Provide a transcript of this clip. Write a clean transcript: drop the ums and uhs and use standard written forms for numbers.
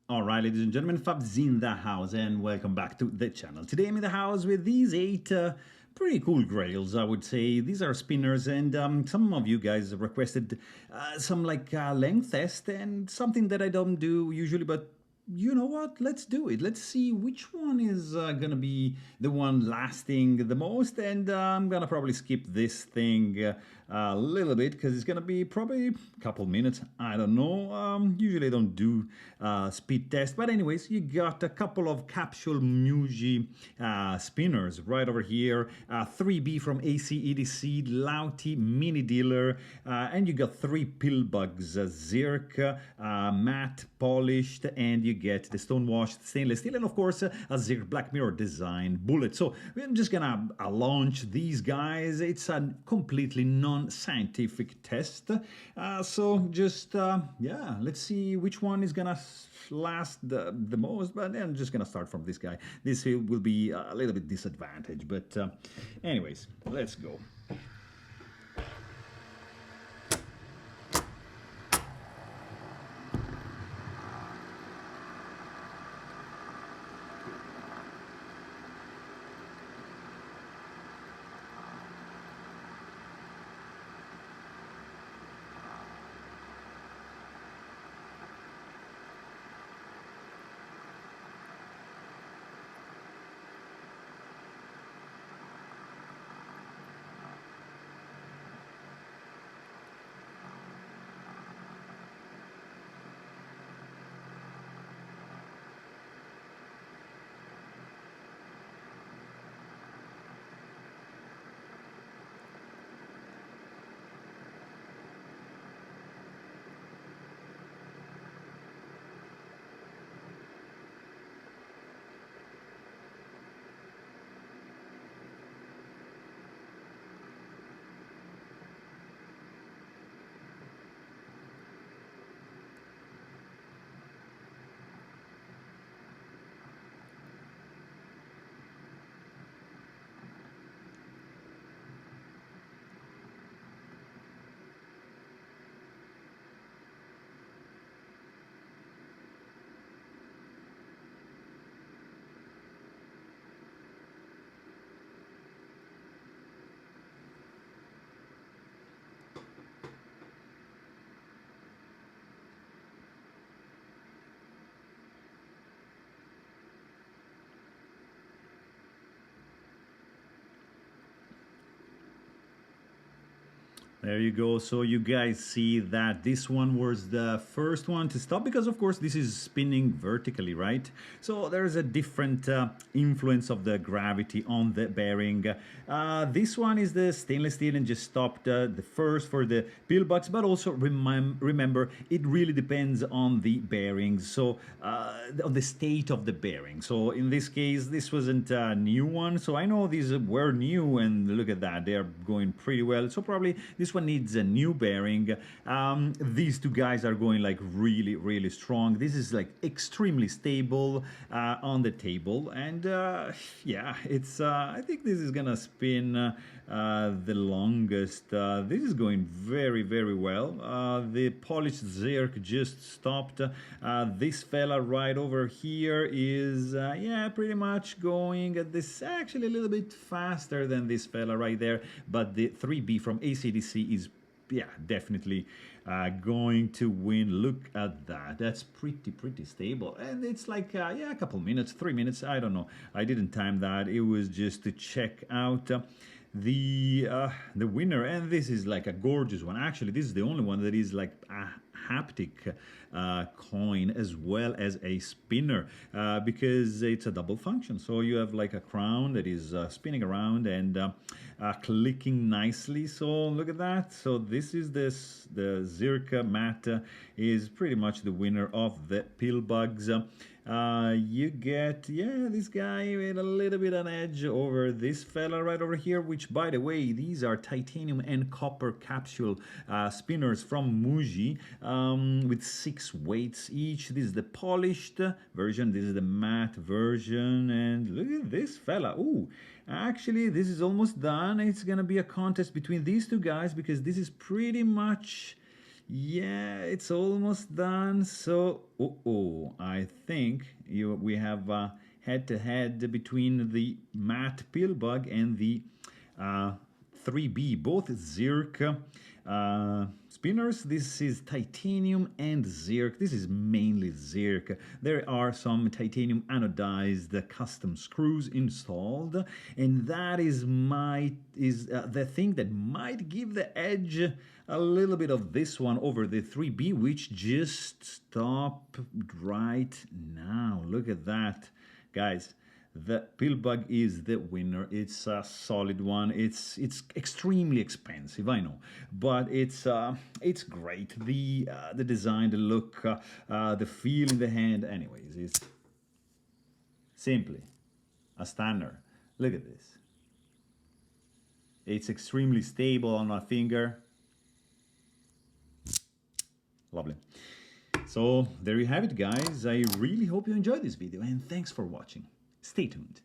Alright, ladies and gentlemen, Fab's in the house, and welcome back to the channel. Today I'm in the house with these eight pretty cool grails, I would say. These are spinners, and some of you guys requested some length test, and something that I don't do usually, but you know what? Let's do it. Let's see which one is gonna be the one lasting the most, and I'm gonna probably skip this thing a little bit because it's gonna be probably a couple minutes. I don't know. Usually I don't do speed test, but anyways, you got a couple of capsule Muji spinners right over here. 3B from ACEDC, Lauti mini dealer, and you got three pill bugs, Zirk, matte, polished, and you get the stone washed stainless steel, and of course a Zirk Black Mirror design bullet. So I'm just gonna launch these guys. It's a completely non-scientific test, so just yeah, let's see which one is gonna last the most. But I'm just gonna start from this guy. This will be a little bit disadvantaged, but anyways, let's go. There you go. So you guys see that this one was the first one to stop because, of course, this is spinning vertically, right? So there's a different influence of the gravity on the bearing. This one is the stainless steel and just stopped the first for the pillbox, but also remember, it really depends on the bearings, so on the state of the bearing. So in this case, this wasn't a new one. So I know these were new, and look at that, they're going pretty well. So probably this one needs a new bearing. These two guys are going like really strong. This is like extremely stable on the table, and yeah, it's I think this is gonna spin the longest. This is going very well. The polished Zirk just stopped. This fella right over here is yeah, pretty much going at this, actually a little bit faster than this fella right there, but the 3B from ACDC is, yeah, definitely going to win. Look at that. That's pretty stable, and it's like yeah, a couple minutes, 3 minutes, I don't know, I didn't time that. It was just to check out the winner, and this is like a gorgeous one. Actually, this is the only one that is like a haptic coin as well as a spinner, because it's a double function. So you have like a crown that is spinning around and clicking nicely. So look at that. So this is the Zirka matte is pretty much the winner of the pill bugs. You get, yeah, this guy with a little bit an edge over this fella right over here, which, by the way, these are titanium and copper capsule spinners from Muji, with 6 weights each. This is the polished version, this is the matte version, and look at this fella. Ooh, actually, this is almost done. It's gonna be a contest between these two guys because this is pretty much, Yeah, it's almost done. So, I think we have head to head between the matte pill bug and the uh, 3B, both Zirc spinners. This is titanium and Zirc. This is mainly Zirc. There are some titanium anodized custom screws installed, and that is the thing that might give the edge a little bit of this one over the 3B, which just stopped right now. Look at that, guys. The Pillbug is the winner. It's a solid one. It's extremely expensive, I know, but it's great. The design, the look, the feel in the hand. Anyways, it's simply a stunner. Look at this. It's extremely stable on my finger. Lovely. So there you have it, guys. I really hope you enjoyed this video, and thanks for watching. Stay tuned.